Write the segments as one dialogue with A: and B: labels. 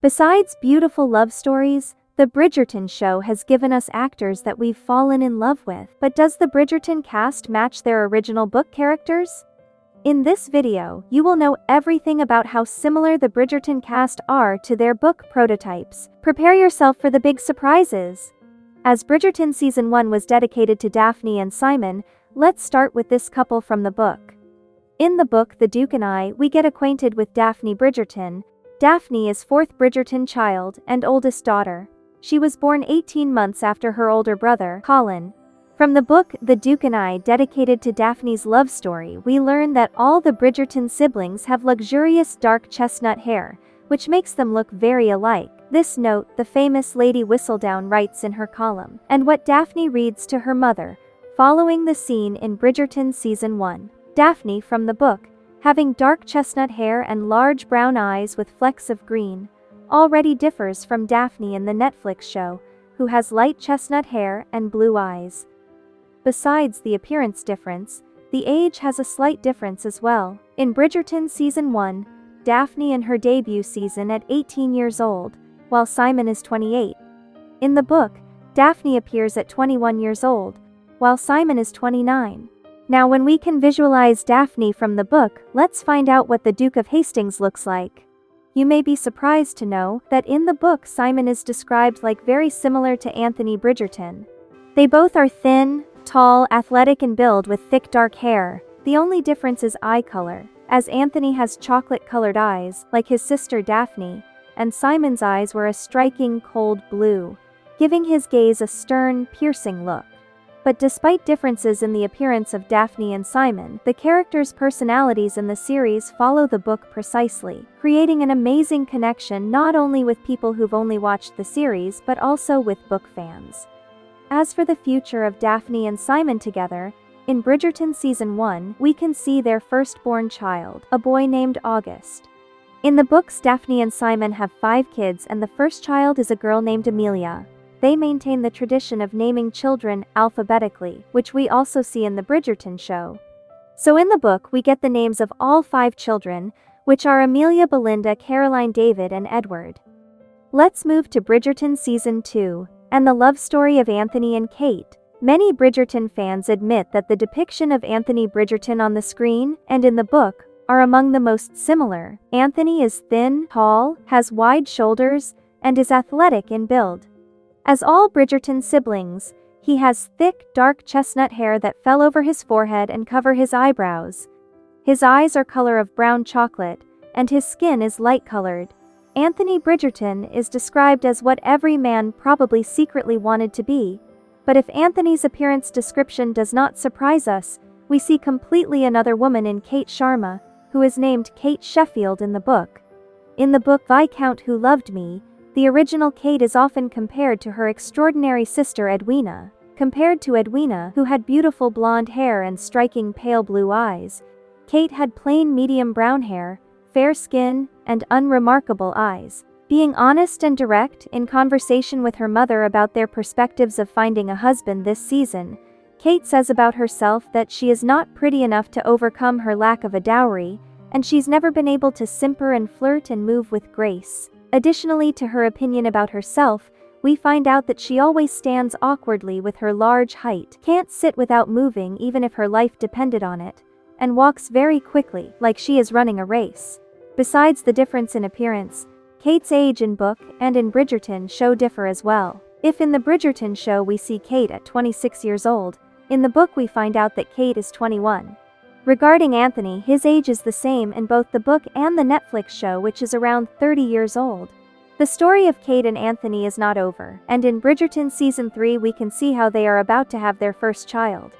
A: Besides beautiful love stories, the Bridgerton show has given us actors that we've fallen in love with. But does the Bridgerton cast match their original book characters? In this video, you will know everything about how similar the Bridgerton cast are to their book prototypes. Prepare yourself for the big surprises! As Bridgerton Season 1 was dedicated to Daphne and Simon, let's start with this couple from the book. In the book The Duke and I, we get acquainted with Daphne Bridgerton. Daphne is fourth Bridgerton child and oldest daughter. She was born 18 months after her older brother, Colin. From the book The Duke and I, dedicated to Daphne's love story, we learn that all the Bridgerton siblings have luxurious dark chestnut hair, which makes them look very alike. This note the famous Lady Whistledown writes in her column, and what Daphne reads to her mother, following the scene in Bridgerton Season 1. Daphne from the book, having dark chestnut hair and large brown eyes with flecks of green, already differs from Daphne in the Netflix show, who has light chestnut hair and blue eyes. Besides the appearance difference, the age has a slight difference as well. In Bridgerton Season 1, Daphne in her debut season at 18 years old, while Simon is 28. In the book, Daphne appears at 21 years old, while Simon is 29. Now when we can visualize Daphne from the book, let's find out what the Duke of Hastings looks like. You may be surprised to know that in the book Simon is described like very similar to Anthony Bridgerton. They both are thin, tall, athletic in build with thick dark hair. The only difference is eye color, as Anthony has chocolate-colored eyes, like his sister Daphne, and Simon's eyes were a striking cold blue, giving his gaze a stern, piercing look. But despite differences in the appearance of Daphne and Simon, the characters' personalities in the series follow the book precisely, creating an amazing connection not only with people who've only watched the series but also with book fans. As for the future of Daphne and Simon together, in Bridgerton Season 1, we can see their firstborn child, a boy named August. In the books, Daphne and Simon have 5 kids and the first child is a girl named Amelia. They maintain the tradition of naming children alphabetically, which we also see in the Bridgerton show. So in the book, we get the names of all 5 children, which are Amelia, Belinda, Caroline, David, and Edward. Let's move to Bridgerton Season 2. And the love story of Anthony and Kate. Many Bridgerton fans admit that the depiction of Anthony Bridgerton on the screen and in the book are among the most similar. Anthony is thin, tall, has wide shoulders, and is athletic in build. As all Bridgerton siblings, he has thick, dark chestnut hair that fell over his forehead and cover his eyebrows. His eyes are color of brown chocolate, and his skin is light-colored. Anthony Bridgerton is described as what every man probably secretly wanted to be. But if Anthony's appearance description does not surprise us, we see completely another woman in Kate Sharma, who is named Kate Sheffield in the book. In the book Viscount Who Loved Me, the original Kate is often compared to her extraordinary sister Edwina. Compared to Edwina, who had beautiful blonde hair and striking pale blue eyes, Kate had plain medium brown hair, fair skin, and unremarkable eyes. Being honest and direct in conversation with her mother about their perspectives of finding a husband this season, Kate says about herself that she is not pretty enough to overcome her lack of a dowry, and she's never been able to simper and flirt and move with grace. Additionally to her opinion about herself, we find out that she always stands awkwardly with her large height, can't sit without moving even if her life depended on it, and walks very quickly, like she is running a race. Besides the difference in appearance, Kate's age in book and in Bridgerton show differ as well. If in the Bridgerton show we see Kate at 26 years old, in the book we find out that Kate is 21. Regarding Anthony, his age is the same in both the book and the Netflix show, which is around 30 years old. The story of Kate and Anthony is not over, and in Bridgerton Season 3 we can see how they are about to have their first child.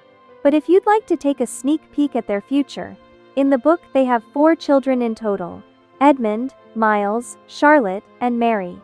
A: But if you'd like to take a sneak peek at their future, in the book they have 4 children in total: Edmund, Miles, Charlotte, and Mary.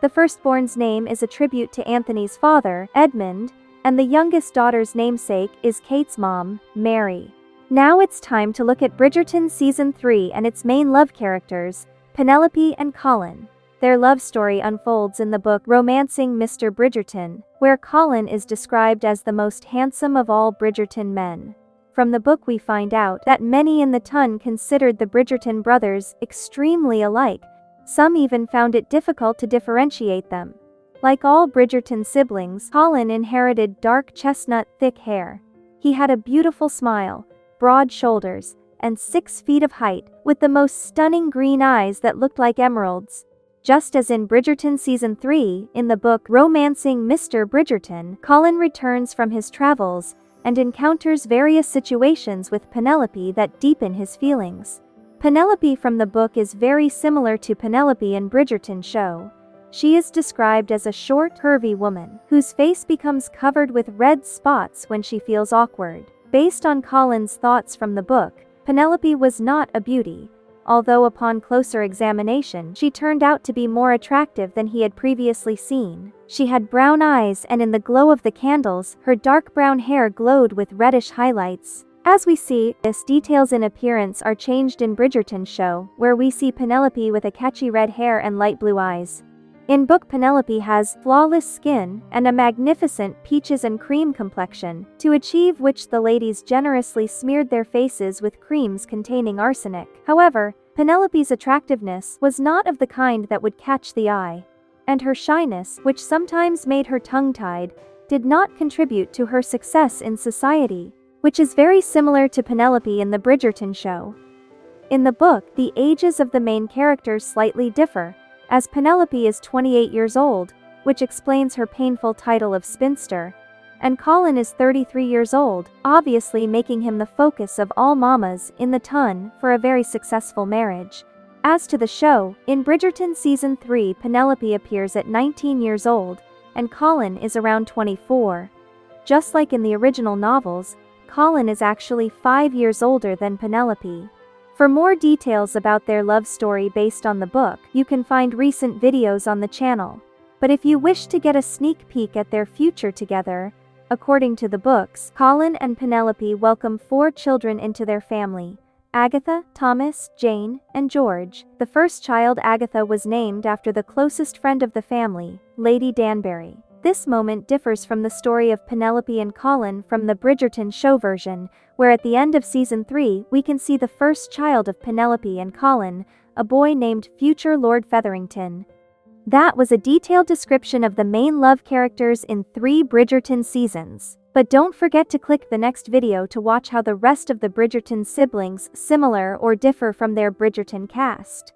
A: The firstborn's name is a tribute to Anthony's father, Edmund, and the youngest daughter's namesake is Kate's mom, Mary. Now it's time to look at Bridgerton Season 3 and its main love characters, Penelope and Colin. Their love story unfolds in the book Romancing Mr. Bridgerton, where Colin is described as the most handsome of all Bridgerton men. From the book we find out that many in the ton considered the Bridgerton brothers extremely alike, Some even found it difficult to differentiate them. Like all Bridgerton siblings, Colin inherited dark chestnut thick hair. He had a beautiful smile, broad shoulders, and 6 feet of height, with the most stunning green eyes that looked like emeralds. Just as in Bridgerton Season 3, in the book Romancing Mr. Bridgerton, Colin returns from his travels and encounters various situations with Penelope that deepen his feelings. Penelope from the book is very similar to Penelope in Bridgerton show. She is described as a short, curvy woman, whose face becomes covered with red spots when she feels awkward. Based on Colin's thoughts from the book, Penelope was not a beauty, although upon closer examination she turned out to be more attractive than he had previously seen. She had brown eyes, and in the glow of the candles, her dark brown hair glowed with reddish highlights. As we see, details in appearance are changed in Bridgerton show, where we see Penelope with a catchy red hair and light blue eyes. In book, Penelope has flawless skin and a magnificent peaches and cream complexion, to achieve which the ladies generously smeared their faces with creams containing arsenic. However, Penelope's attractiveness was not of the kind that would catch the eye, and her shyness, which sometimes made her tongue-tied, did not contribute to her success in society, which is very similar to Penelope in the Bridgerton show. In the book, the ages of the main characters slightly differ, as Penelope is 28 years old, which explains her painful title of spinster, and Colin is 33 years old, obviously making him the focus of all mamas in the ton for a very successful marriage. As to the show, in Bridgerton Season 3, Penelope appears at 19 years old, and Colin is around 24. Just like in the original novels, Colin is actually 5 years older than Penelope. For more details about their love story based on the book, you can find recent videos on the channel. But if you wish to get a sneak peek at their future together, according to the books, Colin and Penelope welcome 4 children into their family: Agatha, Thomas, Jane, and George. The first child, Agatha, was named after the closest friend of the family, Lady Danbury. This moment differs from the story of Penelope and Colin from the Bridgerton show version, where at the end of Season 3 we can see the first child of Penelope and Colin, a boy named future Lord Featherington. That was a detailed description of the main love characters in 3 Bridgerton seasons. But don't forget to click the next video to watch how the rest of the Bridgerton siblings similar or differ from their Bridgerton cast.